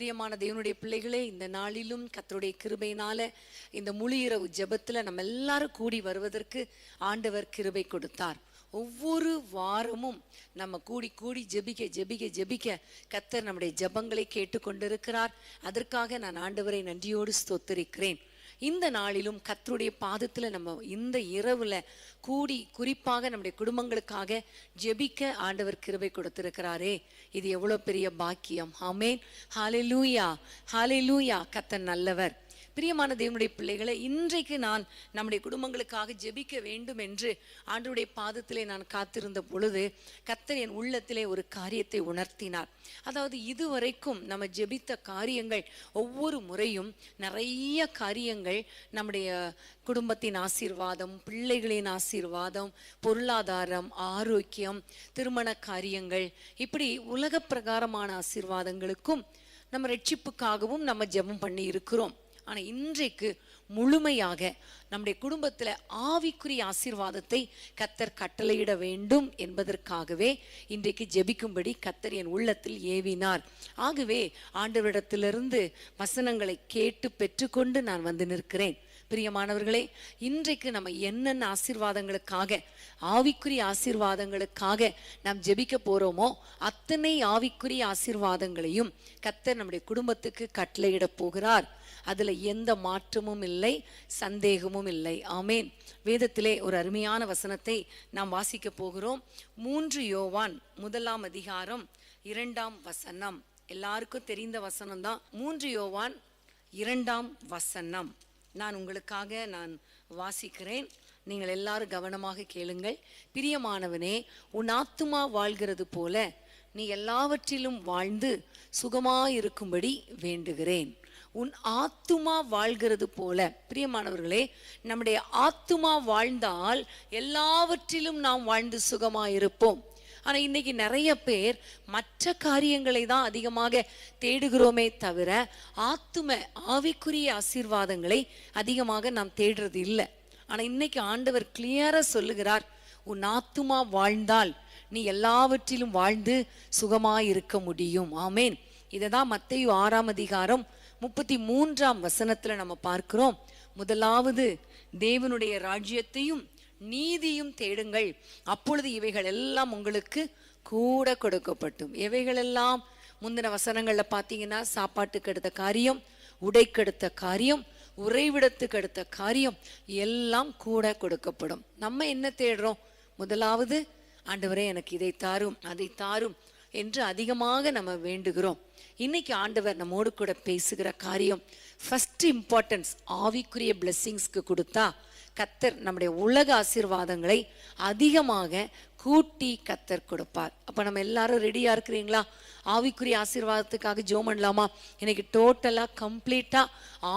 பிரியமான தேவனுடைய பிள்ளைகளே, இந்த நாளிலும் கர்த்தருடைய கிருபையினால இந்த முழு இரவு ஜெபத்துல நம்ம எல்லாரும் கூடி வருவதற்கு ஆண்டவர் கிருபை கொடுத்தார். ஒவ்வொரு வாரமும் நம்ம கூடி கூடி ஜெபிக்க கர்த்தர் நம்முடைய ஜெபங்களை கேட்டுக்கொண்டிருக்கிறார். அதற்காக நான் ஆண்டவரை நன்றியோடு ஸ்தோத்திரிக்கிறேன். இந்த நாளிலும் கர்த்தருடைய பாதத்துல நம்ம இந்த இரவுல கூடி குறிப்பாக நம்முடைய குடும்பங்களுக்காக ஜெபிக்க ஆண்டவர் கிருபை கொடுத்திருக்கிறாரே, இது எவ்வளவு பெரிய பாக்கியம். ஆமென், ஹல்லேலூயா, ஹல்லேலூயா. கர்த்தர் நல்லவர். பிரியமான தேவனுடைய பிள்ளைகளை, இன்றைக்கு நான் நம்முடைய குடும்பங்களுக்காக ஜெபிக்க வேண்டும் என்று ஆண்டவருடைய பாதத்திலே நான் காத்திருந்த பொழுது கர்த்தர் என் உள்ளத்திலே ஒரு காரியத்தை உணர்த்தினார். அதாவது இதுவரைக்கும் நம்ம ஜெபித்த காரியங்கள் ஒவ்வொரு முறையும் நிறைய காரியங்கள் நம்முடைய குடும்பத்தின் ஆசீர்வாதம், பிள்ளைகளின் ஆசீர்வாதம், பொருளாதாரம், ஆரோக்கியம், திருமண காரியங்கள், இப்படி உலக பிரகாரமான ஆசீர்வாதங்களுக்கும் நம்ம ரட்சிப்புக்காகவும் நம்ம ஜெபம் பண்ணி இருக்கிறோம். ஆனா இன்றைக்கு முழுமையாக நம்முடைய குடும்பத்துல ஆவிக்குரிய ஆசீர்வாதத்தை கர்த்தர் கட்டளையிட வேண்டும் என்பதற்காகவே இன்றைக்கு ஜெபிக்கும்படி கர்த்தர் என் உள்ளத்தில் ஏவினார். ஆகவே ஆண்டவரிடத்திலிருந்து வசனங்களை கேட்டு பெற்றுக்கொண்டு நான் வந்து நிற்கிறேன். பிரியமானவர்களே, இன்றைக்கு நம்ம என்னென்ன ஆசீர்வாதங்களுக்காக, ஆவிக்குரிய ஆசீர்வாதங்களுக்காக நாம் ஜெபிக்க போறோமோ அத்தனை ஆவிக்குரிய ஆசீர்வாதங்களையும் கர்த்தர் நம்முடைய குடும்பத்துக்கு கட்டளையிட போகிறார். அதுல எந்த மாற்றமும் இல்லை, சந்தேகமும் இல்லை. ஆமேன். வேதத்திலே ஒரு அருமையான வசனத்தை நாம் வாசிக்க போகிறோம். 3 யோவான் 1 அதிகாரம் 2 வசனம். எல்லாருக்கும் தெரிந்த வசனம் தான். 3 யோவான் 2 வசனம் நான் உங்களுக்காக நான் வாசிக்கிறேன். நீங்கள் எல்லாரும் கவனமாக கேளுங்கள். பிரியமானவனே, உன் ஆத்துமா வாழ்கிறது போல நீ எல்லாவற்றிலும் வாழ்ந்து சுகமாயிருக்கும்படி வேண்டுகிறேன். உன் ஆத்துமா வாழ்கிறது போல. பிரியமானவர்களே, நம்முடைய ஆத்துமா வாழ்ந்தால் எல்லாவற்றிலும் நாம் வாழ்ந்து சுகமாயிருப்போம். ஆனா இன்னைக்கு நிறைய பேர் மற்ற காரியங்களை தான் அதிகமாக தேடுகிறோமே தவிர ஆவிக்குரிய ஆசீர்வாதங்களை அதிகமாக நாம் தேடுறது இல்லை. ஆனா இன்னைக்கு ஆண்டவர் கிளியரா சொல்லுகிறார், உன் ஆத்துமா வாழ்ந்தால் நீ எல்லாவற்றிலும் வாழ்ந்து சுகமாயிருக்க முடியும். ஆமேன். இததான் மத்தேயு 6 அதிகாரம் 33 வசனத்துல நம்ம பார்க்கிறோம். முதலாவது தேவனுடைய ராஜ்யத்தையும் நீதியும் தேடுங்கள், அப்பொழுது இவைகள் எல்லாம் உங்களுக்கு கூட கொடுக்கப்படும். இவைகள் எல்லாம் முந்தின வசனங்கள்ல பாத்தீங்கன்னா சாப்பாட்டுக்கு எடுத்த காரியம், உடைக்கு எடுத்த காரியம், உறைவிடத்துக்கு எடுத்த காரியம் எல்லாம் கூட கொடுக்கப்படும். நம்ம என்ன தேடுறோம்? முதலாவது, ஆண்டவரே எனக்கு இதை தாரும், அதை தாரும் என்று அதிகமாக நம்ம வேண்டுகிறோம். இன்னைக்கு ஆண்டவர் நம்மோடு கூட பேசுகிற காரியம், ஃபர்ஸ்ட் இம்பார்ட்டன்ஸ் ஆவிக்குரிய பிளெஸிங்ஸ்க்கு கொடுத்தா கர்த்தர் நம்முடைய உலக ஆசீர்வாதங்களை அதிகமாக கூட்டி கர்த்தர் கொடுப்பார். அப்ப நம்ம எல்லாரும் ரெடியா இருக்கிறீங்களா? ஆவிக்குரிய ஆசீர்வாதத்துக்காக ஜெபம் பண்ணலாமா? இன்னைக்கு டோட்டலா கம்ப்ளீட்டா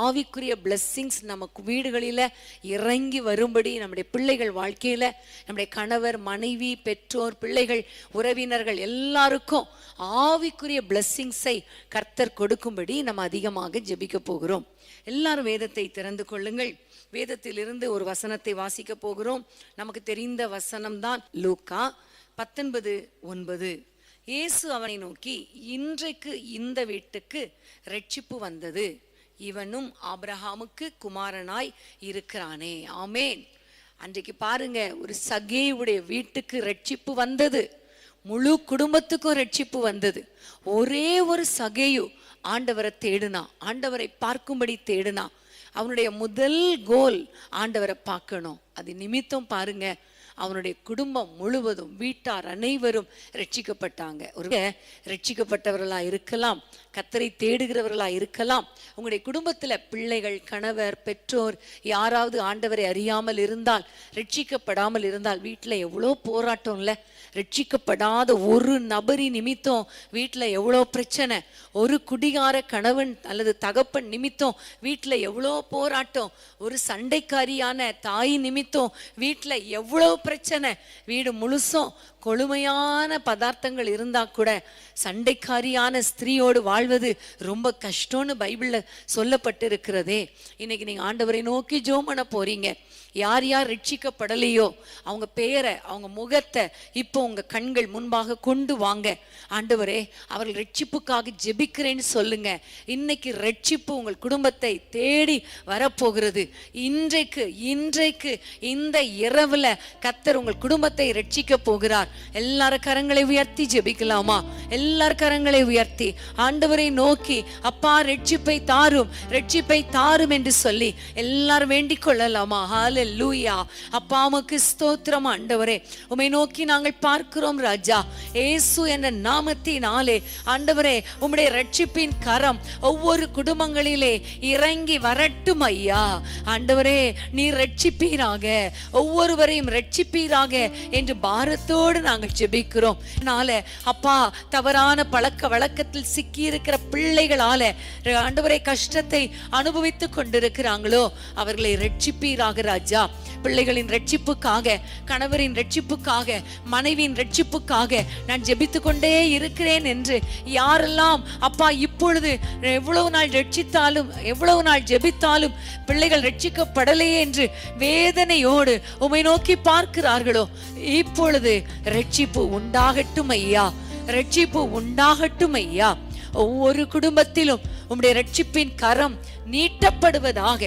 ஆவிக்குரிய பிளெஸிங்ஸ் நம்ம வீடுகளில இறங்கி வரும்படி, நம்முடைய பிள்ளைகள் வாழ்க்கையில, நம்முடைய கணவர், மனைவி, பெற்றோர், பிள்ளைகள், உறவினர்கள் எல்லாருக்கும் ஆவிக்குரிய பிளெஸிங்ஸை கர்த்தர் கொடுக்கும்படி நம்ம அதிகமாக ஜெபிக்க போகிறோம். எல்லாரும் வேதத்தை திறந்து கொள்ளுங்கள். வேதத்திலிருந்து ஒரு வசனத்தை வாசிக்க போகிறோம். நமக்கு தெரிந்த வசனம் தான் லூக்கா 19:9. இயேசு அவனை நோக்கி, இன்றைக்கு இந்த வீட்டுக்கு ரட்சிப்பு வந்தது, இவனும் ஆபிரகாமுக்கு குமாரனாய் இருக்கிறானே. ஆமேன். அன்றைக்கு பாருங்க, ஒரு சகேயுடைய வீட்டுக்கு ரட்சிப்பு வந்தது, முழு குடும்பத்துக்கும் ரட்சிப்பு வந்தது. ஒரே ஒரு சகேயு ஆண்டவரை தேடுனா, ஆண்டவரை பார்க்கும்படி தேடுனா. அவனுடைய முதல் கோல் ஆண்டவரை பார்க்கணும். அது நிமித்தம் பாருங்க, அவனுடைய குடும்பம் முழுவதும், வீட்டார் அனைவரும் ரட்சிக்கப்பட்டாங்க. ஒரு ரட்சிக்கப்பட்டவர்களா இருக்கலாம், கர்த்தரை தேடுகிறவர்களா இருக்கலாம். உங்களுடைய குடும்பத்துல பிள்ளைகள், கணவர், பெற்றோர் யாராவது ஆண்டவரை அறியாமல் இருந்தால், ரட்சிக்கப்படாமல் இருந்தால், வீட்டுல எவ்வளோ போராட்டம் இல்ல? ரட்சிக்கப்படாத ஒரு நபரி நிமித்தம் வீட்டுல எவ்வளோ பிரச்சனை. ஒரு குடிகார கணவன் அல்லது தகப்பன் நிமித்தம் வீட்டுல எவ்வளோ போராட்டம். ஒரு சண்டைக்காரியான தாய் நிமித்தம் வீட்டுல எவ்வளோ பிரச்சனை. வீடு முழுசும் கொழுமையான பதார்த்தங்கள் இருந்தா கூட சண்டைக்காரியான ஸ்திரீயோடு வாழ்வது ரொம்ப கஷ்டம்னு பைபிள்ல சொல்லப்பட்டு இருக்கிறதே. இன்னைக்கு நீங்க ஆண்டவரை நோக்கி ஜெபம் பண்ண போறீங்க. யார் யார் ரட்சிக்கப்படலையோ அவங்க பேரை, அவங்க முகத்தை இப்போ உங்க கண்கள் முன்பாக கொண்டு வாங்க. ஆண்டவரே, அவர்கள் ரட்சிப்புக்காக ஜெபிக்கிறேன்னு சொல்லுங்க. இன்னைக்கு ரட்சிப்பு உங்கள் குடும்பத்தை தேடி வரப்போகிறது. இன்றைக்கு இந்த இரவுல கர்த்தர் உங்கள் குடும்பத்தை ரட்சிக்க போகிறார். எல்லாரும் கரங்களை உயர்த்தி ஜெபிக்கலாமா? எல்லாரும் கரங்களை உயர்த்தி ஆண்டவரை நோக்கி, அப்பா ரட்சிப்பை தாரும், ரட்சிப்பை தாரும் என்று சொல்லி எல்லாரும் வேண்டிக் கொள்ளலாமா? ஹல்லேலூயா. அப்பா உமக்கு ஸ்தோத்திரம் ஆண்டவரே. உம்மை நோக்கி நாங்கள் பார்க்கிறோம் ராஜா. இயேசு என்ற நாமத்தினாலே ஆண்டவரே, உம்முடைய ரட்சிப்பின் கரம் ஒவ்வொரு குடும்பங்களிலே இறங்கி வரட்டும் ஐயா. ஆண்டவரே, நீர் ரட்சிப்பீராக, ஒவ்வொருவரையும் ரட்சிப்பீராக என்று பாரத்தோடு நாங்கள் ஜெபிக்கிறோம். அப்பா, தவறான பழக்க வழக்கத்தில் சிக்கி இருக்கிற பிள்ளைகளால ஆண்டவரே கஷ்டத்தை அனுபவித்துக் கொண்டிருக்கிறாங்களோ அவர்களை ரட்சிப்பீராக ராஜா. பிள்ளைகளின் ரட்சிப்புக்காக, கணவரின் ரட்சிப்புக்காக, மனைவியின் ரட்சிப்புக்காக நான் ஜெபித்து கொண்டே இருக்கிறேன் என்று யாரெல்லாம் அப்பா இப்பொழுது எவ்வளவு நாள் ரட்சித்தாலும், எவ்வளவு நாள் ஜெபித்தாலும் பிள்ளைகள் ரட்சிக்கப்படலையே என்று வேதனையோடு உம்மை நோக்கி பார்க்கிறார்களோ, இப்பொழுது ரட்சிப்பு உண்டாகட்டும் ஐயா, ரட்சிப்பு உண்டாகட்டும் ஐயா. ஒவ்வொரு குடும்பத்திலும் உம்முடைய ரட்சிப்பின் கரம் நீட்டப்படுவதாக.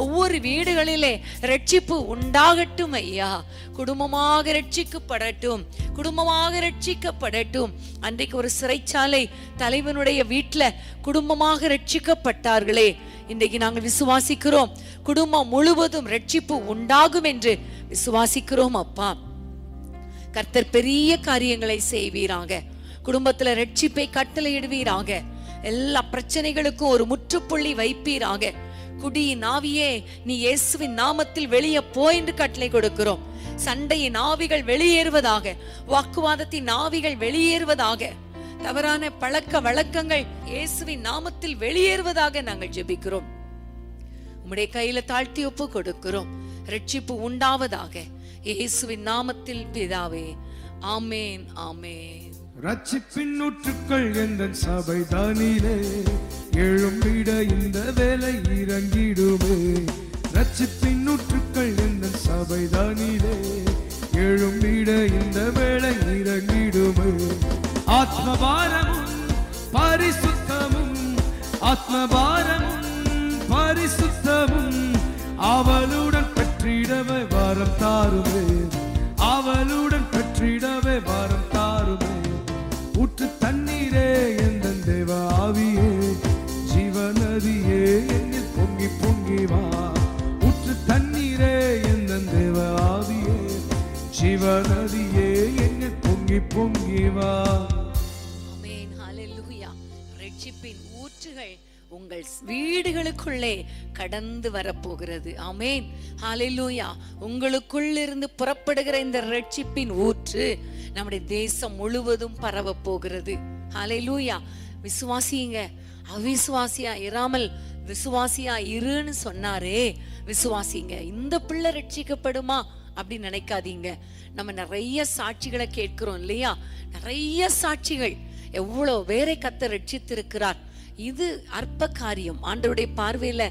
ஒவ்வொரு வீடுகளிலே ரட்சிப்பு உண்டாகட்டும் ஐயா. குடும்பமாக ரட்சிக்கப்படட்டும், குடும்பமாக ரட்சிக்கப்படட்டும். அன்றைக்கு ஒரு சிறைச்சாலை தலைவனுடைய வீட்டுல குடும்பமாக ரட்சிக்கப்பட்டார்களே, இன்றைக்கு நாங்கள் விசுவாசிக்கிறோம் குடும்பம் முழுவதும் ரட்சிப்பு உண்டாகும் என்று விசுவாசிக்கிறோம் அப்பா. கர்த்தர் பெரிய காரியங்களை செய்வீராக. குடும்பத்துல ரட்சிப்பை கட்டளையிடுவீராக. எல்லா பிரச்சனைகளுக்கும் ஒரு முற்றுப்புள்ளி வைப்பீராக. குடியின் ஆவியே, நீ இயேசுவின் நாமத்தில் வெளியே போய் என்று கட்டளை கொடுக்கிறோம். சண்டையின் ஆவிகள் வெளியேறுவதாக, வாக்குவாதத்தின் ஆவிகள் வெளியேறுவதாக, தவறான பழக்க வழக்கங்கள் இயேசுவின் நாமத்தில் வெளியேறுவதாக நாங்கள் ஜெபிக்கிறோம். உம்முடைய கையில தாழ்த்தி ஒப்பு கொடுக்கிறோம். ரட்சிப்பு உண்டாவதாக இயேசுவின் நாமத்தில் பிதாவே, ஆமேன், ஆமேன். ரட்சிப்பின் நூற்றுக்கள் என்ற சபை தானிலே எழும்பிட இந்த வேலை இறங்கிடுமே. ரட்சிப்பின் நூற்றுக்கள் என்ற சபை தானிலே எழும்பிட இந்த வேலை இறங்கிடுமே. ஆத்மபாரமும் பரிசுத்தமும், ஆத்மபாரமும் பரிசுத்தமும் அவளுடன் பெற்றிடவே வாரம் தாருமே, அவளுடன் பெற்றிடவே வாரம் தாருமே. ஊற்று தண்ணீரே எந்த தேவ ஆவியே, ஜீவநதியே என்னில் பொங்கி பொங்கி வா. ஊற்று தண்ணீரே எந்த தேவ ஆவியே, ஜீவநதியே என்னில் பொங்கி பொங்கி வா. ஆமென், ஹல்லேலூயா. ரட்சிப்பின் ஊற்றுகள் உங்கள் வீடுகளுக்குள்ளே கடந்து வரப்போகிறது. ஆமென், ஹல்லேலூயா. உங்களுக்குள்ளிருந்து புறப்படுகிற இந்த ரட்சிப்பின் ஊற்று நம்முடைய தேசம் முழுவதும் பரவ போகிறது. ஹல்லேலூயா. விசுவாசிங்க, அவிசுவாசியா இராமல் விசுவாசியா இருன்னு சொன்னாரே, விசுவாசிங்க. இந்த பிள்ளை ரட்சிக்கப்படுமா அப்படி நினைக்காதீங்க. நம்ம நிறைய சாட்சிகளை கேட்கிறோம் இல்லையா? நிறைய சாட்சிகள், எவ்வளவு பேரை கர்த்தர் ரட்சித்திருக்கிறார். இது அற்ப காரியம். ஆண்டவருடைய பார்வையில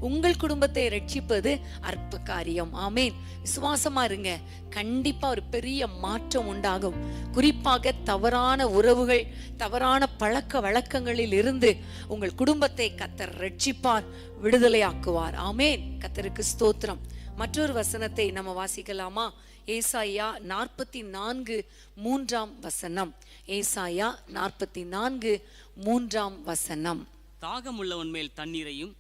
உங்கள் குடும்பத்தை ரட்சிப்பது அற்ப காரியம். ஆமேன். விசுவாசமா இருங்க, கண்டிப்பா ஒரு பெரிய மாற்றம் உண்டாகும். குறிப்பாக தவறான உறவுகள், தவறான பழக்க வழக்கங்களில் இருந்து உங்கள் குடும்பத்தை கர்த்தர் ரட்சிப்பார், விடுதலையாக்குவார். ஆமேன். கர்த்தருக்கு ஸ்தோத்திரம். மற்றொரு வசனத்தை நம்ம வாசிக்கலாமா? ஏசாயா 44:3 ஏசாயா 44:3 தாகமுள்ளவன் மேல் தண்ணீரையும்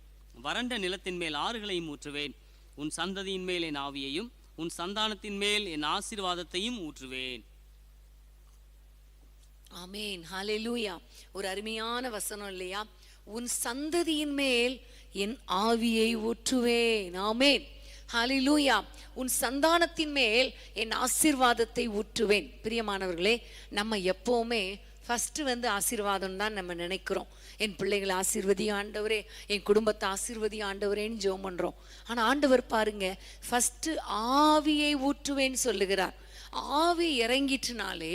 வறண்ட நிலத்தின் மேல் ஆறுகளையும் ஊற்றுவேன். உன் சந்ததியின் மேல் என் ஆவியையும் உன் சந்தானத்தின் மேல் என் ஆசீர்வாதத்தையும் ஊற்றுவேன். ஆமேன், ஹல்லேலூயா. ஒரு அருமையான வசனம் இல்லையா? உன் சந்ததியின் மேல் என் ஆவியை ஊற்றுவேன். ஆமேன், ஹல்லேலூயா. உன் சந்தானத்தின் மேல் என் ஆசீர்வாதத்தை ஊற்றுவேன். பிரியமானவர்களே, நம்ம எப்பவுமே ஃபர்ஸ்ட் ஆசீர்வாதம் தான் நம்ம நினைக்கிறோம். என் பிள்ளைகளை ஆசீர்வதி ஆண்டவரே, என் குடும்பத்தை ஆசீர்வதி ஆண்டவரேன்னு ஜெபம் பண்றோம். ஆனா ஆண்டவர் பாருங்க, ஃபர்ஸ்ட் ஆவியை ஊற்றுவேன்னு சொல்லுகிறார். ஆவி இறங்கிட்டுனாலே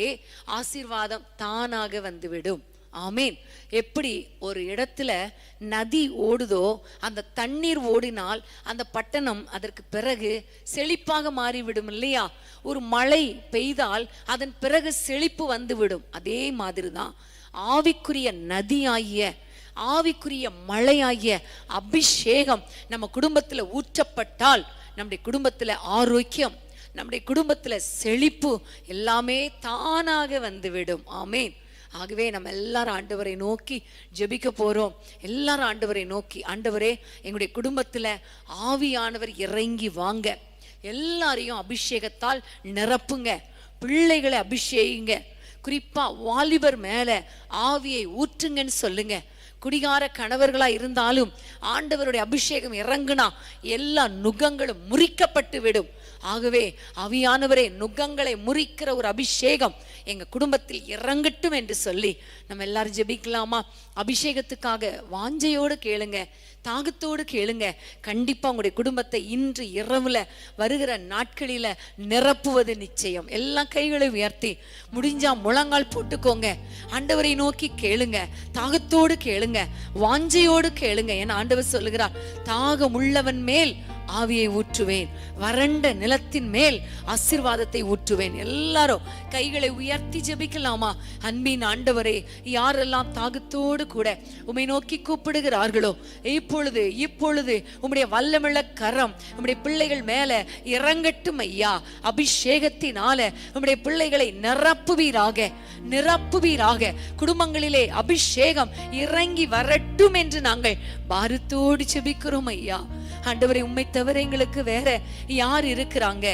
ஆசீர்வாதம் தானாக வந்துவிடும். ஆமேன். எப்படி ஒரு இடத்துல நதி ஓடுதோ, அந்த தண்ணீர் ஓடினால் அந்த பட்டணம் அதற்கு பிறகு செழிப்பாக மாறிவிடும் இல்லையா? ஒரு மழை பெய்தால் அதன் பிறகு செழிப்பு வந்துவிடும். அதே மாதிரிதான் ஆவிக்குரிய நதியாகிய, ஆவிக்குரிய மழையாகிய அபிஷேகம் நம்ம குடும்பத்துல ஊற்றப்பட்டால் நம்முடைய குடும்பத்துல ஆரோக்கியம், நம்முடைய குடும்பத்துல செழிப்பு எல்லாமே தானாக வந்துவிடும். ஆமேன். ஆகவே நம்ம எல்லாரும் ஆண்டவரை நோக்கி ஜெபிக்க போறோம். எல்லாரும் ஆண்டவரை நோக்கி, ஆண்டவரே எங்களுடைய குடும்பத்துல ஆவியானவர் இறங்கி வாங்க, எல்லாரையும் அபிஷேகத்தால் நிரப்புங்க, பிள்ளைகளை அபிஷேகிங்க, குறிப்பா வாலிபர் மேல ஆவியை ஊற்றுங்கன்னு சொல்லுங்க. குடிகார கணவர்களா இருந்தாலும் ஆண்டவருடைய அபிஷேகம் இறங்குனா எல்லா நுகங்களும் முறிக்கப்பட்டு விடும். ஆகவே ஆவியானவரே, நுகங்களை முறிக்கிற ஒரு அபிஷேகம் எங்க குடும்பத்தில் இறங்கட்டும் என்று சொல்லி நம்ம எல்லாரும் ஜெபிக்கலாமா? அபிஷேகத்துக்காக வாஞ்சையோடு கேளுங்க, தாகத்தோடு கேளுங்க. கண்டிப்பா உங்களுடைய குடும்பத்தை இன்று இரவுல வருகிற நாட்களில நிரப்புவது நிச்சயம். எல்லா கைகளை உயர்த்தி முடிஞ்சா முழங்கால் போட்டுக்கோங்க. ஆண்டவரை நோக்கி கேளுங்க, தாகத்தோடு கேளுங்க, வாஞ்சையோடு கேளுங்க. ஏன்னா ஆண்டவர் சொல்லுகிறார், தாகம் உள்ளவன் மேல் ஆவியை ஊற்றுவேன், வறண்ட நிலத்தின் மேல் ஆசீர்வாதத்தை ஊற்றுவேன். எல்லாரும் கைகளை உயர்த்தி ஜெபிக்கலாமா? அன்பின் ஆண்டவரே, யாரெல்லாம் தாகத்தோடு கூட உம்மை நோக்கி கூப்பிடுகிறார்களோ, இப்பொழுது உம்முடைய வல்லமையுள்ள கரம் உம்முடைய பிள்ளைகள் மேல இறங்கட்டும் ஐயா. அபிஷேகத்தினால உம்முடைய பிள்ளைகளை நிரப்புவீராக, நிரப்புவீராக. குடும்பங்களிலே அபிஷேகம் இறங்கி வரட்டும் என்று நாங்கள் பாரத்தோடு ஜெபிக்கிறோம் ஐயா. ஆண்டவரே, உம்மை தவிர எங்களுக்கு வேற யார் இருக்கிறாங்க?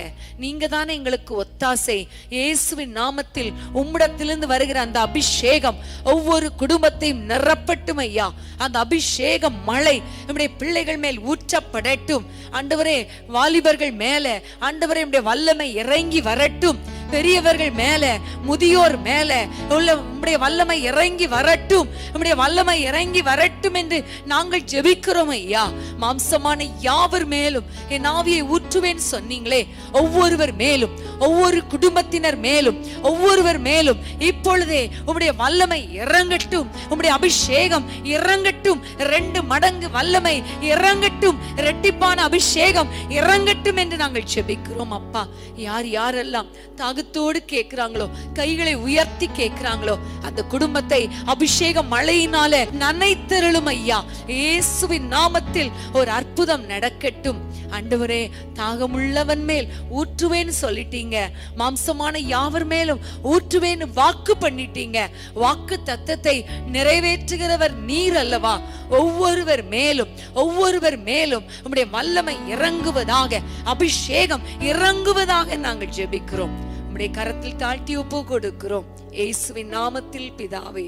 நீங்க தானே எங்களுக்கு ஒத்தாசை. இயேசுவின் நாமத்தில் உம்மிடத்திலிருந்து வருகிற அந்த அபிஷேகம் ஒவ்வொரு குடும்பத்தையும் நிரப்பட்டும் ஐயா. அந்த அபிஷேகம் மழை நம்முடைய பிள்ளைகள் மேல் ஊற்றப்படட்டும் ஆண்டவரே. வாலிபர்கள் மேல ஆண்டவரே உம்முடைய வல்லமை இறங்கி வரட்டும். பெரியவர்கள் மேல, முதியோர் மேல உள்ள உம்முடைய வல்லமை இறங்கி வரட்டும், உம்முடைய வல்லமை இறங்கி வரட்டும் என்று நாங்கள் ஜெபிக்கிறோம் ஐயா. மாம்சமான யாவர் மேலும் என் ஆவியை ஊற்றுவேன் சொன்னீங்களே, ஒவ்வொருவர் மேலும், ஒவ்வொரு குடும்பத்தினர் மேலும், ஒவ்வொருவர் மேலும் இப்பொழுதே உம்முடைய வல்லமை இறங்கட்டும், உம்முடைய அபிஷேகம் இறங்கட்டும், 2 மடங்கு வல்லமை இறங்கட்டும், இரட்டிப்பான அபிஷேகம் இறங்கட்டும் என்று நாங்கள் ஜெபிக்கிறோம் அப்பா. யார் யாரெல்லாம் தாகத்தோடு கேட்கிறாங்களோ, கைகளை உயர்த்தி கேட்கிறாங்களோ, அந்த குடும்பத்தை அபிஷேக மழையினால நனைத்தருளும் ஐயா. இயேசுவின் நாமத்தில் ஒரு அற்புதம் நடக்கட்டும் ஆண்டவரே. தாகமுள்ளவன் மேல் ஊற்றுவேன்னு சொல்லிட்டீங்க, மாம்சமான யாவர் மேலும் ஊற்றுவேன்னு வாக்கு பண்ணிட்டீங்க. வாக்கு தத்தத்தை நிறைவேற்றுகிறவர் நீர் அல்லவா? ஒவ்வொருவர் மேலும், ஒவ்வொருவர் மேலும் உம்முடைய வல்லமை இறங்குவதாக, அபிஷேகம் இறங்குவதாக நாங்கள் ஜெபிக்கிறோம். உம்முடைய கரத்தில் தாழ்த்தி ஒப்பு கொடுக்கிறோம் இயேசுவின் நாமத்தில் பிதாவே,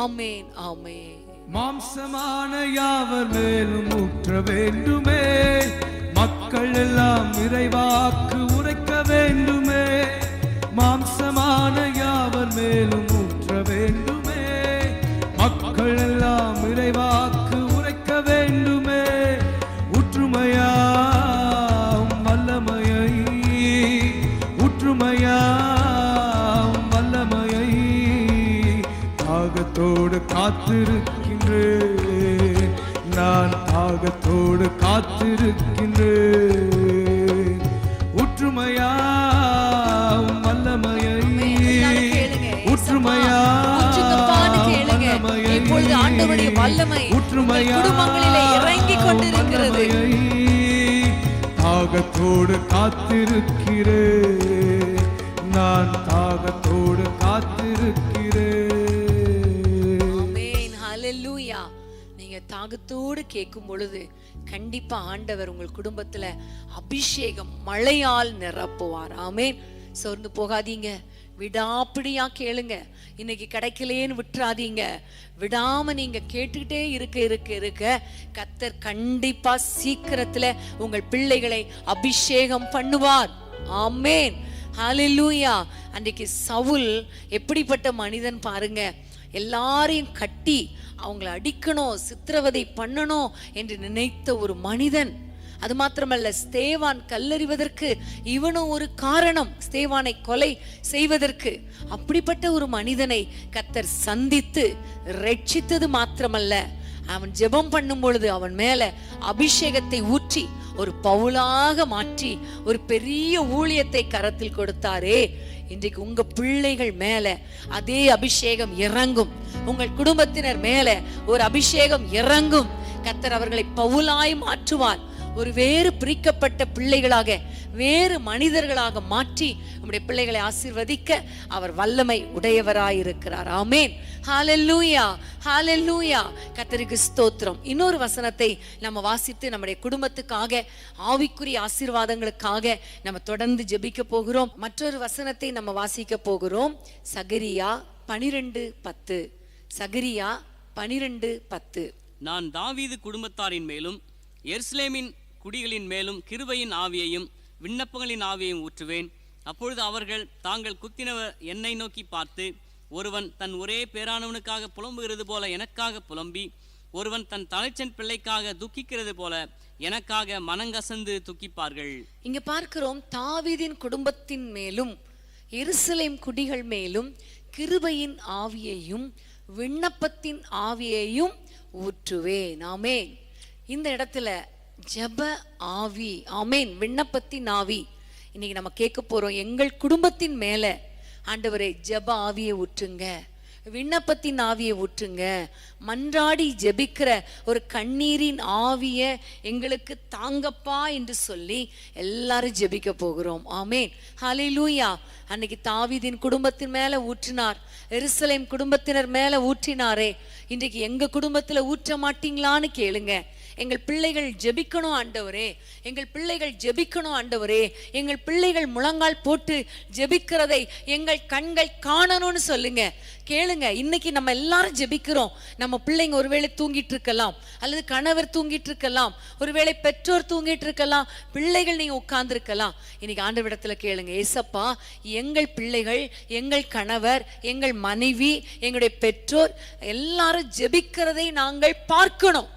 ஆமேன், ஆமேன். மாம்சமான யாவர் மேலும் ஊற்ற வேண்டுமே, மக்கள் எல்லாம் இறைவாக்கு உரைக்க வேண்டுமே. மாம்சமான யாவர் மேலும் ஊற்ற வேண்டுமே, மக்கள் எல்லாம் இறைவாக்கு உரைக்க வேண்டுமே. ஊற்றுமையாம் வல்லமையை, ஊற்றுமையாம் வல்லமையை தாகத்தோடு காத்திருக்கின்றேன், நான் தாகத்தோடு காத்திருக்கின்றேன். ஊற்றுமையாம் வல்லமையை, ஊற்றுமையாம் வல்லமையை, இப்பொழுது ஆண்டவருடைய வல்லமை குடும்பங்களிலே இறங்கிக் கொண்டிருக்கிறது. தாகத்தோடு காத்திருக்கிறேன், நான் தாகத்தோடு காத்திருக்கிறேன். ஆமென், ஹல்லேலூயா. நீங்க தாகத்தோடு கேட்கும் பொழுது கண்டிப்பா ஆண்டவர் உங்கள் குடும்பத்துல அபிஷேகம் மழையால் நிரப்புவார். ஆமென். சோர்ந்து போகாதீங்க, விடாப்பிடியா கேளுங்க. இன்னைக்கு கிடைக்கலேன்னு விட்டுறாதீங்க. விடாம நீங்க கேட்டுக்கிட்டே இருக்க கர்த்தர் கண்டிப்பா சீக்கிரத்துல உங்கள் பிள்ளைகளை அபிஷேகம் பண்ணுவார். ஆமென், ஹல்லேலூயா. அன்றைக்கு சவுல் எப்படிப்பட்ட மனிதன் பாருங்க. எல்லாரையும் கட்டி அவங்களை அடிக்கணும், சித்திரவதை பண்ணணும் என்று நினைத்த ஒரு மனிதன். அது மாத்திரமல்ல, ஸ்தேவான் கல்லறிவதற்கு இவனும் ஒரு காரணம், ஸ்தேவானை கொலை செய்வதற்கு. அப்படிப்பட்ட ஒரு மனிதனை கர்த்தர் சந்தித்து ரட்சித்தது மாத்திரமல்ல, அவன் ஜெபம் பண்ணும் பொழுது அவன் மேல அபிஷேகத்தை ஊற்றி ஒரு பவுலாக மாற்றி ஒரு பெரிய ஊழியத்தை கரத்தில் கொடுத்தாரே. இன்றைக்கு உங்க பிள்ளைகள் மேல அதே அபிஷேகம் இறங்கும், உங்கள் குடும்பத்தினர் மேல ஒரு அபிஷேகம் இறங்கும். கர்த்தர் அவர்களை பவுலாய் மாற்றுவார். ஒரு வேறு பிரிக்கப்பட்ட பிள்ளைகளாக, வேறு மனிதர்களாக மாற்றி நம்முடைய பிள்ளைகளை ஆசீர்வதிக்க அவர் வல்லமை உடையவராயிருக்கிறார். ஆமென், ஹalleluya, ஹalleluya. கர்த்தருக்கு ஸ்தோத்திரம். இன்னொரு வசனத்தை நம்ம வாசித்து நம்முடைய குடும்பத்துக்காக, ஆவிக்குரிய ஆசீர்வாதங்களுக்காக நம்ம தொடர்ந்து ஜெபிக்க போகிறோம். மற்றொரு வசனத்தை நம்ம வாசிக்க போகிறோம். சகரியா 12:10. சகரியா 12:10. நான் தாவீது குடும்பத்தாரின் மேலும் எருசலேமின் குடிகளின் மேலும் கிருபையின் ஆவியையும் விண்ணப்பங்களின் ஆவியையும் ஊற்றுவேன். அப்பொழுது அவர்கள் தாங்கள் குத்தினவ என்னை நோக்கி பார்த்து, ஒருவன் தன் ஒரே பேரானவனுக்காக புலம்புகிறது போல எனக்காக புலம்பி, ஒருவன் தன் தலைச்சன் பிள்ளைக்காக துக்கிக்கிறது போல எனக்காக மனங்கசந்து துக்கிப்பார்கள். இங்க பார்க்கிறோம், தாவீதின் குடும்பத்தின் மேலும் எருசலேம் குடிகள் மேலும் கிருபையின் ஆவியையும் விண்ணப்பத்தின் ஆவியையும் ஊற்றுவேன். ஆமென். இந்த இடத்துல ஜெப ஆவி, ஆமென், விண்ணப்பத்தின் ஆவி. இன்னைக்கு நம்ம கேட்க போறோம், எங்கள் குடும்பத்தின் மேல ஆண்டவரே ஜெப ஆவியை ஊற்றுங்க, விண்ணப்பத்தின் ஆவியை ஊற்றுங்க, மன்றாடி ஜெபிக்கிற ஒரு கண்ணீரின் ஆவிய எங்களுக்கு தாங்கப்பா என்று சொல்லி எல்லாரும் ஜெபிக்க போகிறோம். ஆமென், ஹalleluya. அன்னைக்கு தாவீதின் குடும்பத்தின் மேல ஊற்றினார், எருசலேம் குடும்பத்தினர் மேல ஊற்றினாரே. இன்றைக்கு எங்க குடும்பத்துல ஊற்ற மாட்டீங்களான்னு கேளுங்க. எங்கள் பிள்ளைகள் ஜெபிக்கணும் ஆண்டவரே, எங்கள் பிள்ளைகள் ஜெபிக்கணும் ஆண்டவரே, எங்கள் பிள்ளைகள் முழங்கால் போட்டு ஜெபிக்கிறதை எங்கள் கண்கள் காணணும்னு சொல்லுங்க. கேளுங்க, இன்னைக்கு நம்ம எல்லாரும் ஜெபிக்கிறோம். நம்ம பிள்ளைங்க ஒருவேளை தூங்கிட்டு இருக்கலாம், அல்லது கணவர் தூங்கிட்டு இருக்கலாம், ஒருவேளை பெற்றோர் தூங்கிட்டு இருக்கலாம், பிள்ளைகள் நீங்க உட்கார்ந்து இருக்கலாம். இன்னைக்கு ஆண்டவரிடத்துல கேளுங்க, ஏசப்பா, எங்கள் பிள்ளைகள், எங்கள் கணவர், எங்கள் மனைவி, எங்களுடைய பெற்றோர் எல்லாரும் ஜெபிக்கிறதை நாங்கள் பார்க்கணும்.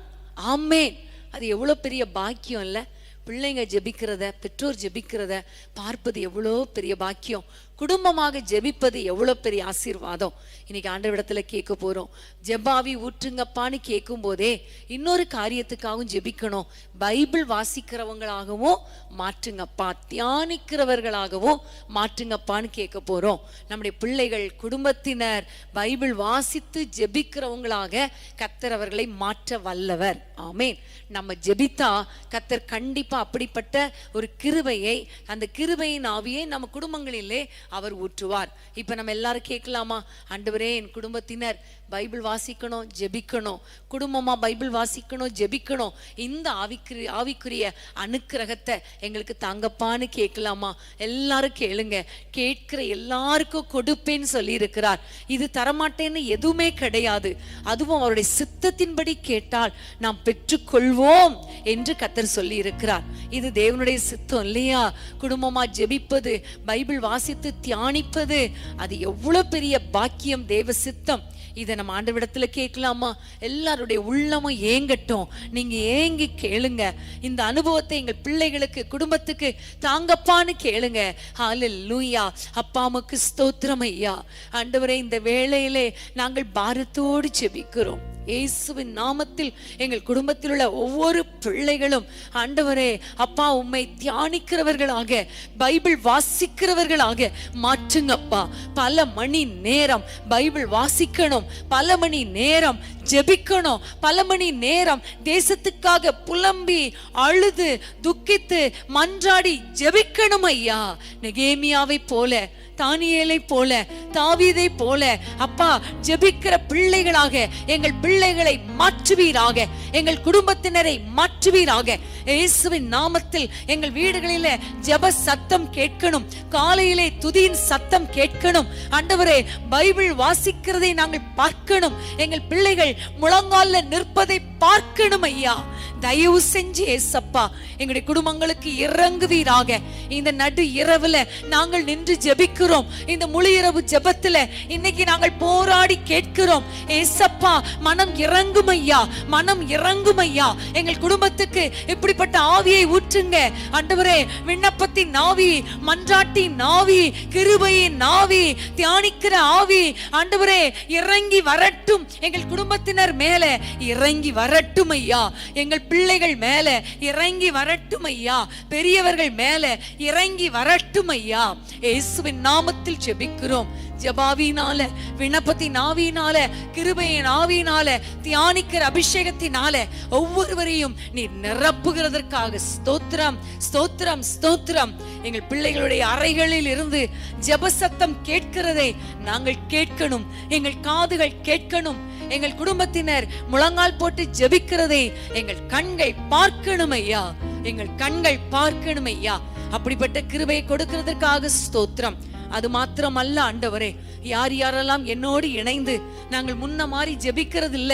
ஆமென். அது எவ்வளவு பெரிய பாக்கியம் இல்ல? பிள்ளைங்க ஜெபிக்கிறத, பெற்றோர் ஜெபிக்கிறத பார்ப்பது எவ்வளோ பெரிய பாக்கியம். குடும்பமாக ஜெபிப்பது எவ்வளவு பெரிய ஆசீர்வாதம். இன்னைக்கு ஆண்டவரிடத்துல கேட்க போறோம். ஜெபாவி ஊற்றுங்கப்பான்னு கேட்கும் போதே இன்னொரு காரியத்துக்காகவும் ஜெபிக்கணும். பைபிள் வாசிக்கிறவங்களாகவும் மாற்றுங்கப்பா, தியானிக்கிறவர்களாகவும் மாற்றுங்கப்பான்னு கேட்க போறோம். நம்முடைய பிள்ளைகள், குடும்பத்தினர் பைபிள் வாசித்து ஜெபிக்கிறவங்களாக கர்த்தர் அவர்களை மாற்ற வல்லவர். ஆமென். நம்ம ஜெபித்தா கர்த்தர் கண்டிப்பா அப்படிப்பட்ட ஒரு கிருபையை, அந்த கிருபையின் ஆவியை நம்ம குடும்பங்களிலே அவர் ஊற்றுவார். இப்ப நம்ம எல்லாரும் கேட்கலாமா, ஆண்டவரே என் குடும்பத்தினர் பைபிள் வாசிக்கணும், ஜெபிக்கணும், குடும்பமா பைபிள் வாசிக்கணும், ஜெபிக்கணும், இந்த ஆவிக்குரிய அனுக்கிரகத்தை எங்களுக்கு தாங்கப்பான்னு கேட்கலாமா? எல்லாரும் கேளுங்க. கேட்கிற எல்லாருக்கும் கொடுப்பேன்னு சொல்லி இருக்கிறார். இது தரமாட்டேன்னு எதுவுமே கிடையாது. அதுவும் அவருடைய சித்தத்தின்படி கேட்டால் நாம் பெற்றுக்கொள்வோம் என்று கர்த்தர் சொல்லி இருக்கிறார். இது தேவனுடைய சித்தம் இல்லையா? குடும்பமா ஜெபிப்பது, பைபிள் வாசித்து தியானிப்பது, அது எவ்வளவு பெரிய பாக்கியம், தேவ சித்தம். இதை நம்ம ஆண்டவரிடத்துல கேட்கலாமா? எல்லாருடைய உள்ளமும் ஏங்கட்டும். நீங்க ஏங்கி கேளுங்க. இந்த அனுபவத்தை எங்கள் பிள்ளைகளுக்கு, குடும்பத்துக்கு தாங்கப்பான்னு கேளுங்க. ஹalleluya. அப்பாவுக்கு ஸ்தோத்திரம் ஐயா. ஆண்டவரே, இந்த வேளையிலே நாங்கள் பாரத்தோடு ஜெபிக்கிறோம். இயேசுவின் நாமத்தில் எங்கள் குடும்பத்தில் உள்ள ஒவ்வொரு பிள்ளைகளும் ஆண்டவரே அப்பா உம்மை தியானிக்கிறவர்களாக, பைபிள் வாசிக்கிறவர்களாக மாற்றுங்கப்பா. பல மணி நேரம் பைபிள் வாசிக்கணும், பல மணி நேரம் ஜெபிக்கணும், பல மணி நேரம் தேசத்துக்காக புலம்பி அழுது துக்கித்து மன்றாடி ஜெபிக்கணும் ஐயா. நெகேமியாவை போல, தானியேலை போல, தாவீதை போல அப்பா ஜெபிக்கிற பிள்ளைகளாக எங்கள் பிள்ளைகளை மாற்றுவீராக, எங்கள் குடும்பத்தினரை மாற்றுவீராக. இயேசுவின் நாமத்தில் எங்கள் வீடுகளிலே ஜெப சத்தம் கேட்கணும், காலையிலே துதியின் சத்தம் கேட்கணும். ஆண்டவரே, பைபிள் வாசிக்கிறதை நாங்கள் பார்க்கணும். எங்கள் பிள்ளைகள் முழங்கால்ல நிற்பதை பார்க்கணும் ஐயா. தயவு செஞ்சு ஏசப்பா எங்களுடைய குடும்பங்களுக்கு இறங்குவீராக. இந்த நடு இரவுல நாங்கள் நின்று ஜெபிக்கிறோம். இந்த முழு இரவு ஜெபத்துல இன்னைக்கு நாங்கள் போராடி கேட்கிறோம். ஏசப்பா மனம் இறங்கும் ஐயா, மனம் இறங்கும் ஐயா. எங்கள் குடும்பத்துக்கு இப்படிப்பட்ட ஆவியை ஊற்றுங்க ஆண்டவரே. விண்ணப்பத்தின் ஆவி, மன்றாட்டின் ஆவி, கிருபையின் ஆவி, தியானிக்கிற ஆவி ஆண்டவரே இறங்கி வரட்டும். எங்கள் குடும்பத்தினர் மேல இறங்கி வரட்டும் ஐயா. எங்கள் பிள்ளைகள் மேல இறங்கி வரட்டும் ஐயா. பெரியவர்கள் மேல இறங்கி வரட்டும் ஐயா. இயேசுவின் நாமத்தில் ஜெபிக்கிறோம். ஜெபாவினால, விண்ணப்பத்தின் ஆவியினால, கிருபையின் ஆவியினால, தியானிக்கிற அபிஷேகத்தினால ஒவ்வொருவரையும் நீ நிரப்புகிறதற்காக ஸ்தோத்திரம், ஸ்தோத்திரம், ஸ்தோத்திரம். எங்கள் பிள்ளைகளுடைய அறைகளில் இருந்து ஜெப சத்தம் கேட்கிறதை நாங்கள் கேட்கணும். எங்கள் காதுகள் கேட்கணும். எங்கள் குடும்பத்தினர் முழங்கால் போட்டு ஜெபிக்கிறதை எங்கள் கண்கள் பார்க்கணும் ஐயா. எங்கள் கண்கள் பார்க்கணும் ஐயா. அப்படிப்பட்ட கிருபையை கொடுக்கிறதற்காக ஸ்தோத்திரம். அது மாத்திரம் அல்ல ஆண்டவரே, யார் யாரெல்லாம் என்னோடு இணைந்து நாங்கள் முன்ன மாதிரி ஜெபிக்கிறது இல்ல,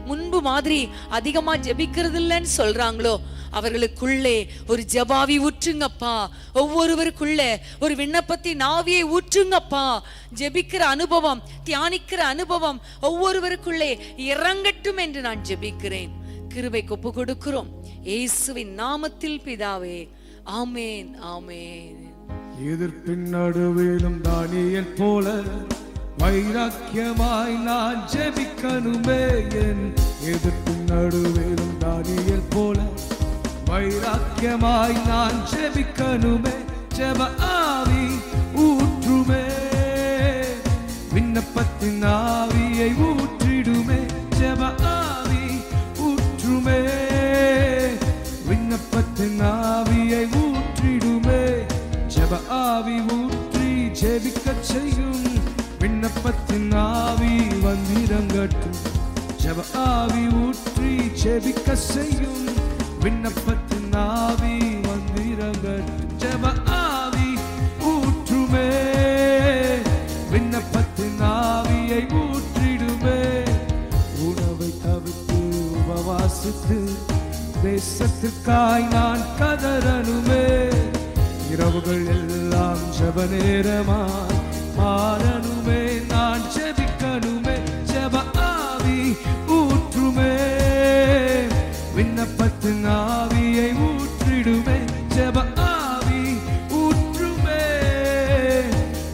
முன்பு மாதிரி அதிகமா ஜெபிக்கிறது இல்லைன்னு சொல்றாங்களோ அவர்களுக்குள்ளே ஒரு ஜெபாவி ஊற்றுங்கப்பா. ஒவ்வொருவருக்குள்ள ஒரு விண்ணப்பத்தின் ஆவியை ஊற்றுங்கப்பா. ஜெபிக்கிற அனுபவம், தியானிக்கிற அனுபவம் ஒவ்வொருவருக்குள்ளே இறங்கட்டும் என்று நான் ஜெபிக்கிறேன். கிருபை ஒப்பு கொடுக்கிறோம் இயேசுவின் நாமத்தில் பிதாவே, ஆமேன், ஆமேன். எதிர்ப்பின் நடுவிலும் தானியேல் போல வைராக்கியமாய் நான் ஜெபிக்கணுமே. என் எதிர்ப்பின் நடுவிலும் தானியேல் போல வைராக்கியமாய் நான் ஜெபிக்கணுமே. ஜெப ஆவி ஊற்றுமே, விண்ணப்பத்தின் ஆவியை ஊற்றிடுமே. ஜெப ஆவி ஊற்றுமே, விண்ணப்பத்தின் ஆவியை ஊற்றிடுமே. ஜெப ஆவி ஊற்றி ஜெபிக்க செய்யும், விண்ணப்பத்தின் ஆவி வந்திறங்கட்டும். ஜெப ஆவி ஊற்றி ஜெபிக்க செய்யும், விண்ணப்பத்தின் ஆவி வந்திறங்கட்டும். ஜெப ஆவி ஊற்றுமே, விண்ணப்பத்தின் ஆவியை ஊற்றிடுமே. உணவை தவிர்த்து உபவாசித்து தேசத்திற்காய் நான் கதறணுமே. இரவுகள் எல்லாம் ஜெப நேரமாய் மாறணுமே. நான் ஜெபிக்கணுமே. ஜெப ஆவி ஊற்றுமே, விண்ணப்பத்தின் ஆவியை ஊற்றிடுமே. ஜெப ஆவி ஊற்றுமே,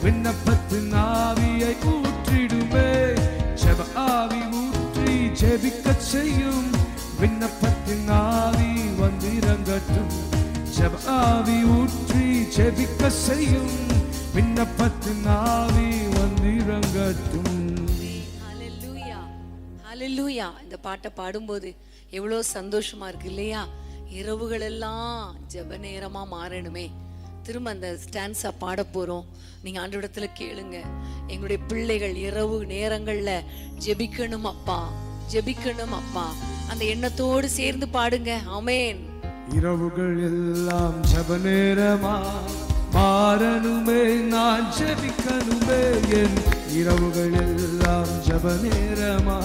விண்ணப்பத்தின் ஆவியை ஊற்றிடுமே. ஜெப ஆவி ஊற்றி ஜெபிக்க செய்யும், விண்ணப்பத்தின் ஆவி வந்திறங்கட்டும். ஜெப ஆவி ஊற்றி ஜெபிக்க செய்யும், விண்ணப்பத்தின் ஆவி வந்திறங்கட்டும். ஹல்லேலூயா, ஹல்லேலூயா. இந்த பாட்டை பாடும்போது எவ்வளோ சந்தோஷமா இருக்கு இல்லையா? இரவுகள் எல்லாம் ஜெப நேரமா மாறணுமே. திரும்ப அந்த ஸ்டான்ஸா பாட போறோம். நீங்க ஆண்டவரிடத்துல கேளுங்க, எங்களுடைய பிள்ளைகள் இரவு நேரங்கள்ல ஜெபிக்கணும் அப்பா, ஜெபிக்கணும் அப்பா. அந்த எண்ணத்தோடு சேர்ந்து பாடுங்க. ஆமென். இரவுகள் எல்லாம் ஜெப நேரமா மாறணுமே. நான் ஜெபிக்கணுமே. என் இரவுகள் எல்லாம் ஜெப நேரமா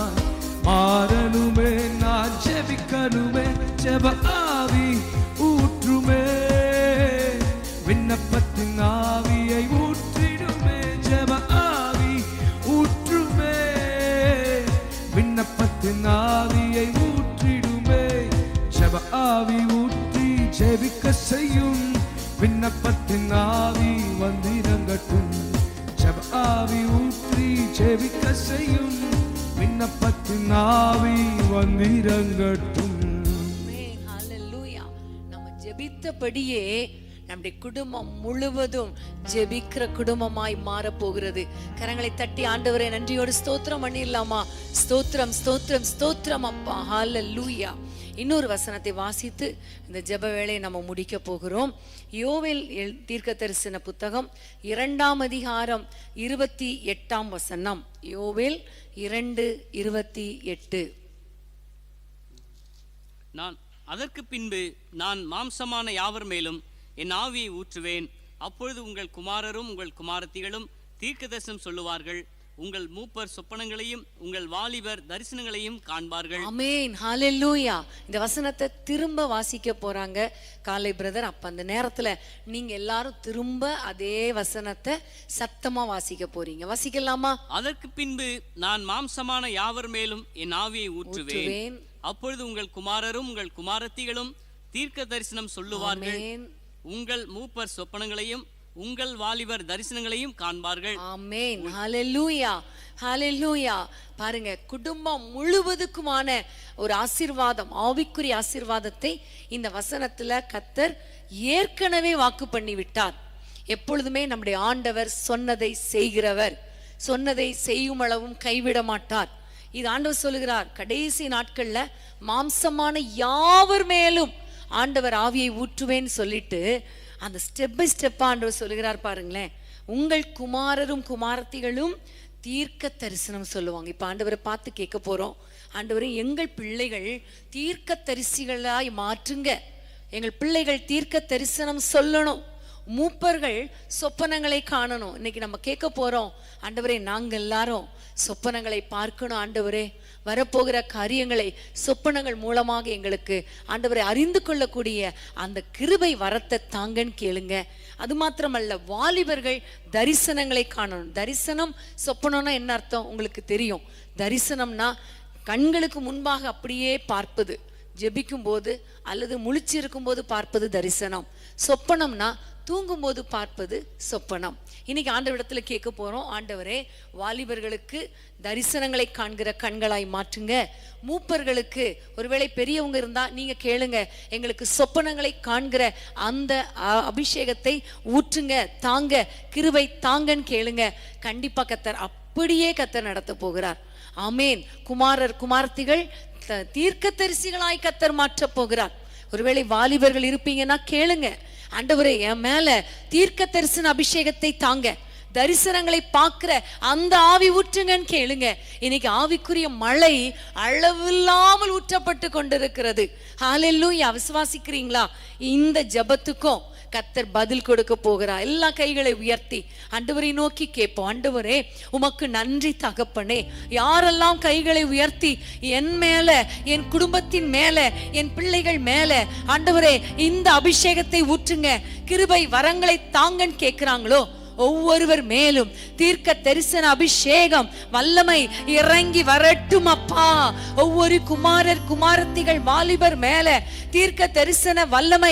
மாறணுமே. நான் ஜெபிக்கணுமே. ஜெப ஆவி ஊற்றுமே, விண்ணப்பத்தின் ஆவியை ஊற்றிடுமே. ஜெப ஆவி ஊற்றுமே, விண்ணப்பத்தின் ஆவியை ஊற்றிடுமே. ஜெப ஆவி ஊற்றி ஜெபிக்க செய்யும், விண்ணப்பத்தின் ஆவி வந்திறங்கட்டும். ஜெப ஆவி ஊற்றி ஜெபிக்க செய்யும், விண்ணப்பத்தின் ஆவி வந்திறங்கட்டும். ஹல்லேலூயா. நம்ம ஜெபித்தபடியே நம்முடைய குடும்பம் முழுவதும் ஜெபிக்கிற குடும்பமாய் மாற போகிறது. கரங்களை தட்டி ஆண்டவரே நன்றியோடு ஸ்தோத்திரம் பண்ணிடலாமா? ஸ்தோத்திரம், ஸ்தோத்திரம், ஸ்தோத்திரம் அப்பா. ஹல்லேலூயா. இன்னொரு வசனத்தை வாசித்து இந்த ஜெப வேளையை நம்ம முடிக்க போகிறோம். யோவேல் தீர்க்க தரிசன புத்தகம் 2ஆம் அதிகாரம் 28ஆம் வசனம். யோவேல் 2:28. நான் அதற்கு பின்பு நான் மாம்சமான யாவர் மேலும் என் ஆவியை ஊற்றுவேன். அப்பொழுது உங்கள் குமாரரும் உங்கள் குமாரத்திகளும் தீர்க்கதரிசனம் சொல்லுவார்கள். உங்கள் மூப்பர் சொப்பனங்களையும் உங்கள் வாலிபர் தரிசனங்களையும் காண்பார்கள். ஆமென், ஹalleluya. இந்த வசனத்தை திரும்ப வாசிக்க போறாங்க காலை பிரதர். அப்ப அந்த நேரத்துல நீங்க எல்லாரும் திரும்ப அதே வசனத்தை சத்தமா வாசிக்க போறீங்க. வாசிக்கலாமா? அதற்கு பின்பு நான் மாம்சமான யாவர் மேலும் என் ஆவியை ஊற்றுவேன். அப்பொழுது உங்கள் குமாரரும் உங்கள் குமாரத்திகளும் தீர்க்க தரிசனம் சொல்லுவார்கள். உங்கள் மூப்பர் சொப்பனங்களையும் உங்கள் வாலிபர் தரிசனங்களையும் காண்பார்கள். ஆமென், ஹalleluya, ஹalleluya. பாருங்க, குடும்பம் முழுவதுக்குமான ஒரு ஆசீர்வாதம், ஆவிக்குரிய ஆசீர்வாதத்தை இந்த வசனத்துல கர்த்தர் ஏற்கனவே வாக்கு பண்ணி விட்டார். எப்பொழுதுமே நம்முடைய ஆண்டவர் சொன்னதை செய்கிறவர், சொன்னதை செய்யும் அளவும் கைவிட மாட்டார். இது ஆண்டவர் சொல்லுகிறார். கடைசி நாட்கள்ல மாம்சமான யாவர் மேலும் ஆண்டவர் ஆவியை ஊற்றுவேன்னு சொல்லிட்டு அந்த ஸ்டெப் பை ஸ்டெப்பா ஆண்டவர் சொல்லுகிறார். பாருங்களேன், உங்கள் குமாரரும் குமாரத்திகளும் தீர்க்க தரிசனம் சொல்லுவாங்க. இப்ப ஆண்டவரை பார்த்து கேட்க போறோம், ஆண்டவரே எங்கள் பிள்ளைகள் தீர்க்க தரிசிகளாய் மாற்றுங்க, எங்கள் பிள்ளைகள் தீர்க்க தரிசனம் சொல்லணும், மூப்பர்கள் சொப்பனங்களை காணணும். இன்னைக்கு நம்ம கேட்க போறோம், ஆண்டவரே நாங்க எல்லாரும் சொப்பனங்களை பார்க்கணும். ஆண்டவரே வரப்போகிற காரியங்களை சொப்பனங்கள் மூலமாக எங்களுக்கு ஆண்டவரை அறிந்து கொள்ளக்கூடிய அந்த கிருபை வரத்தை தாங்கன்னு கேளுங்க. அது மாத்திரமல்ல, வாலிபர்கள் தரிசனங்களை காணணும். தரிசனம் சொப்பனம்னா என்ன அர்த்தம் உங்களுக்கு தெரியும். தரிசனம்னா கண்களுக்கு முன்பாக அப்படியே பார்ப்பது, ஜெபிக்கும் போது அல்லது முழிச்சிருக்கும் போது பார்ப்பது தரிசனம். சொப்பனம்னா தூங்கும் போது பார்ப்பது சொப்பனம். இன்னைக்கு ஆண்டவரிடத்துல கேட்க போறோம், ஆண்டவரே வாலிபர்களுக்கு தரிசனங்களை காண்கிற கண்களாய் மாற்றுங்க, மூப்பர்களுக்கு ஒருவேளை பெரியவங்க இருந்தா நீங்க கேளுங்க, எங்களுக்கு சொப்பனங்களை காண்கிற அந்த அபிஷேகத்தை ஊற்றுங்க, தாங்க, கிருபை தாங்கன்னு கேளுங்க. கண்டிப்பா கர்த்தர் அப்படியே கர்த்தர் நடத்த போகிறார். ஆமேன். குமாரர் குமார்த்திகள் தீர்க்க தரிசிகளாய் கர்த்தர் மாற்ற போகிறார். ஒருவேளை வாலிபர்கள் இருப்பீங்கன்னா கேளுங்க, ஆண்டவரே என் மேல தீர்க்க தரிசன அபிஷேகத்தை தாங்க, தரிசனங்களை பார்க்கிற அந்த ஆவி ஊற்றுங்கன்னு கேளுங்க. இன்னைக்கு ஆவிக்குரிய மழை அளவில்லாமல் ஊற்றப்பட்டு கொண்டிருக்கிறது. ஹalleluya. விசுவாசிக்கிறீங்களா? இந்த ஜெபத்துக்கும் கர்த்தர் பதில் கொடுக்க போகிறார். எல்லா கைகளை உயர்த்தி ஆண்டவரை நோக்கி கேட்போம். ஆண்டவரே உமக்கு நன்றி தகப்பனே. யாரெல்லாம் கைகளை உயர்த்தி என் மேல, என் குடும்பத்தின் மேல, என் பிள்ளைகள் மேல ஆண்டவரே இந்த அபிஷேகத்தை ஊற்றுங்க, கிருபை வரங்களை தாங்கன்னு கேட்கிறாங்களோ ஒவ்வொருவர் மேலும் தீர்க்க தரிசன அபிஷேகம் வல்லமை இறங்கி வரட்டும் அப்பா. ஒவ்வொரு குமாரர் குமாரத்திகள் வாலிபர் மேல தீர்க்க தரிசன வல்லமை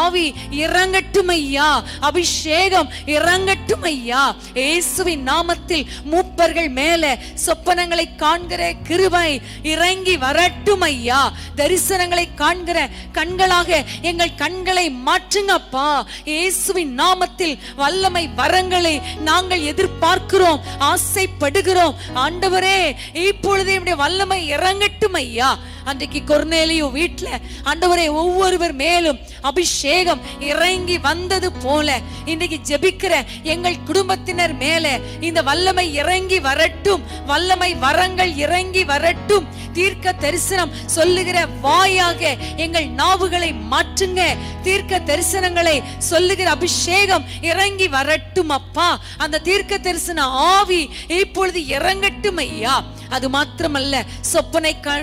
ஆவி இறங்கட்டும் ஐயா, அபிஷேகம் இறங்கட்டும் ஐயா. இயேசுவின் நாமத்தில் மூப்பர்கள் மேல சொப்பனங்களை காண்கிற கிருபை இறங்கி வரட்டும் ஐயா. தரிசனங்களை காண்கிற கண்களாக எங்கள் கண்களை மாற்றுங்கப்பா. இயேசுவின் நாமத்தில் வல்லமை வரங்களை நாங்கள் எதிர்பார்க்கிறோம், ஆசைப்படுகிறோம். ஆண்டவரே இப்பொழுதே நம்முடைய வல்லமை இறங்கட்டும் ஐயா. அன்றைக்கு கொர்நேலியு வீட்டுல ஆண்டவரே ஒவ்வொருவர் மேலும் அபிஷேகம் இறங்கி வந்தது போல இன்றைக்கு ஜெபிக்கிற எங்கள் குடும்பத்தினர் மேல இந்த வல்லமை இறங்கி வரட்டும், வல்லமை வரங்கள் இறங்கி வரட்டும். தீர்க்க தரிசனம் சொல்லுகிற வாயாக எங்கள் நாவுகளை மாற்றுங்க, தீர்க்க தரிசனங்களை சொல்லுகிற அபிஷேகம் இறங்கி வரட்டும் அப்பா. அந்த தீர்க்க தரிசன ஆவி இப்பொழுது இறங்கட்டும் ஐயா. அது மாத்திரமல்ல,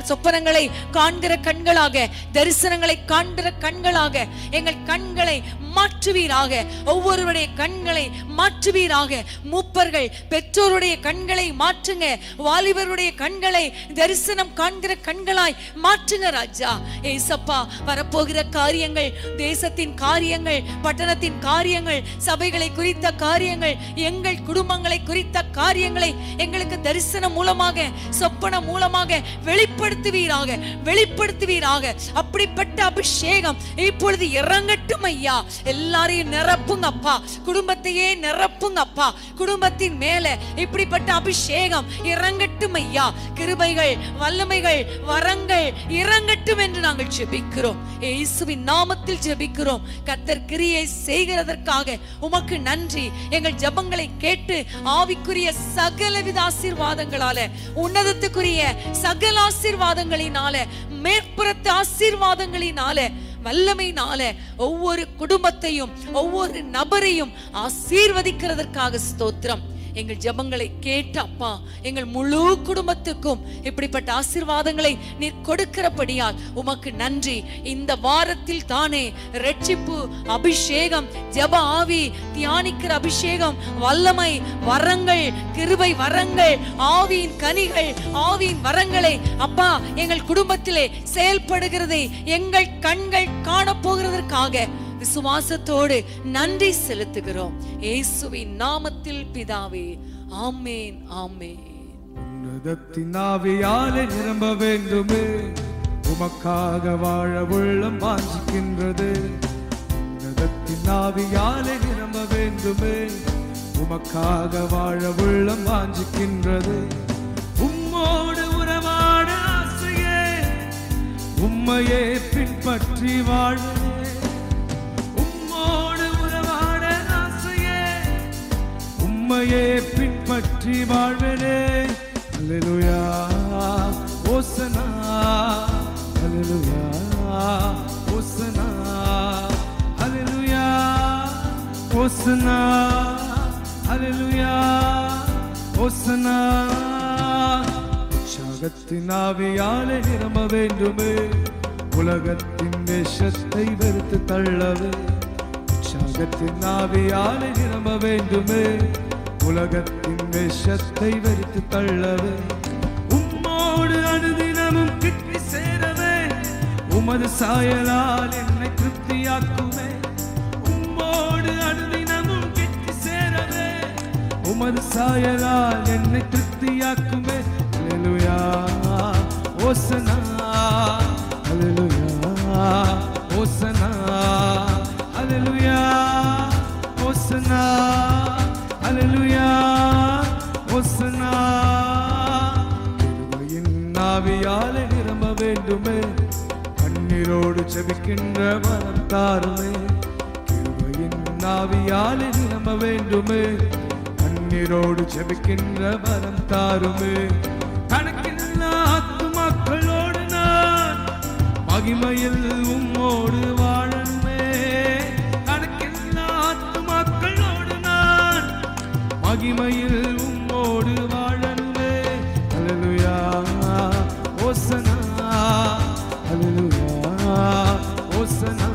சொப்பனங்களை காண்கிற கண்களாக, தரிசனங்களை காண்கிற கண்களாக எங்கள் கண்களை மாற்றுவீராக. ஒவ்வொருவருடைய கண்களை மாற்றுவீராக. மூப்பர்கள் பெற்றோருடைய கண்களை மாற்றுங்க, வாலிபருடைய கண்களை தரிசனம் காண்கிற கண்களாய் மாற்றுங்க ராஜா. ஏசப்பா, வரப்போகிற காரியங்கள், தேசத்தின் காரியங்கள், பட்டணத்தின் காரியங்கள், சபைகளை குறித்த காரியங்கள், எங்கள் குடும்பங்களை குறித்த காரியங்களை எங்களுக்கு தரிசனம் மூலமாக, சொப்பனம் மூலமாக வெளிப்படுத்துவீராக, வெளிப்படுத்துவீராக. அப்படிப்பட்ட அபிஷேகம் இப்பொழுது இறங்கட்டும் ஐயா. எல்லாரையும் நிரப்புங்க அப்பா, குடும்பத்தையே நிரப்புங்க அப்பா. குடும்பத்தின் மேல இப்படிப்பட்ட அபிஷேகம் இறங்கட்டும் ஐயா. கிருபைகள், வல்லமைகள், வரங்கள் இறங்கட்டும் என்று நாங்கள் ஜெபிக்கிறோம். இயேசுவின் நாமத்தில் ஜெபிக்கிறோம். கர்த்தர் கிரியை செய்கிறதற்காக உமக்கு நன்றி. எங்கள் ஜெபங்களை கேட்டு ஆவிக்குரிய சகலவித ஆசீர்வாதங்களால, உன்னதத்துக்குரிய சகல ஆசீர்வாதங்களினால, மேற்புறத்து ஆசீர்வாதங்களினால, வல்லமையினால ஒவ்வொரு குடும்பத்தையும் ஒவ்வொரு நபரையும் ஆசீர்வதிக்கிறதற்காக ஸ்தோத்திரம். எங்கள் ஜெபங்களை கேட்ட அப்பா, எங்கள் முழு குடும்பத்துக்கும் இப்படிப்பட்ட ஆசீர்வாதங்களை நீர் கொடுக்கிறபடியால் உமக்கு நன்றி. இந்த வாரத்தில் தானே ரட்சிப்பு அபிஷேகம், ஜெப ஆவி, தியானிக்கிற அபிஷேகம், வல்லமை வரங்கள், கிருபை வரங்கள், ஆவியின் கனிகள், ஆவியின் வரங்களை அப்பா எங்கள் குடும்பத்திலே செயல்படுகிறதை எங்கள் கண்கள் காண போகிறதற்காக விசுவாசத்தோடு நன்றி செலுத்துகிறோம். இயேசுவின் நாமத்தில் பிதாவே, ஆமென், ஆமென். உன்னதத்தின் ஆவியாலே நிரம்ப வேண்டுமே, உமக்காக வாழ உள்ளம் வாஞ்சிக்கின்றது. உன்னதத்தின் ஆவியாலே நிரம்ப வேண்டுமே, உமக்காக வாழ உள்ளம் வாஞ்சிக்கின்றது. உம்மோடு உறவாட ஆசையே, உம்மையே பின்பற்றி வாழ, உம்மையே பின்பற்றி வாழ்வனே. அல்லேலூயா, ஓசனா, அல்லேலூயா, ஓசனா, அல்லேலூயா, ஓசனா, அல்லேலூயா, ஓசனா. உற்சாகத்தின் ஆவியாலே நிரம்ப வேண்டுமே, உலகத்தின் வேஷத்தை வெறுத்து தள்ளவே. உற்சாகத்தின் ஆவியாலே நிரம்ப வேண்டுமே, உலகத்தின் வேஷத்தை வெறுத்து தள்ளவே. உம்மோடு அனுதினமும் கிட்டி சேரவே, உமது சாயலால் என்னை திருப்தியாக்குமே. உம்மோடு அனுதினமும் கிட்டி சேரவே, உமது சாயலால் என்னை திருப்தியாக்குமே. அல்லேலூயா, ஓசனா, அல்லேலூயா, ஓசனா, அல்லேலூயா, ஓசனா, அல்லேலூயா, ஓசனா. கிருபையின் ஆவியாலே நிரம்ப வேண்டுமே, கண்ணீரோடு ஜெபிக்கின்ற மனம் தாருமே. கிருபையின் ஆவியாலே நிரம்ப வேண்டுமே, கண்ணீரோடு ஜெபிக்கின்ற மனம் தாருமே. கணக்கில்லா ஆத்துமாக்களோடு நான் மகிமையில் உம்மோடு வாழணுமே. கணக்கில்லா ஆத்துமாக்களோடு நான் மகிமையில் உம்மோடு வாழணுமே. அல்லேலூயா, ஓசனா, அல்லேலூயா, ஓசனா.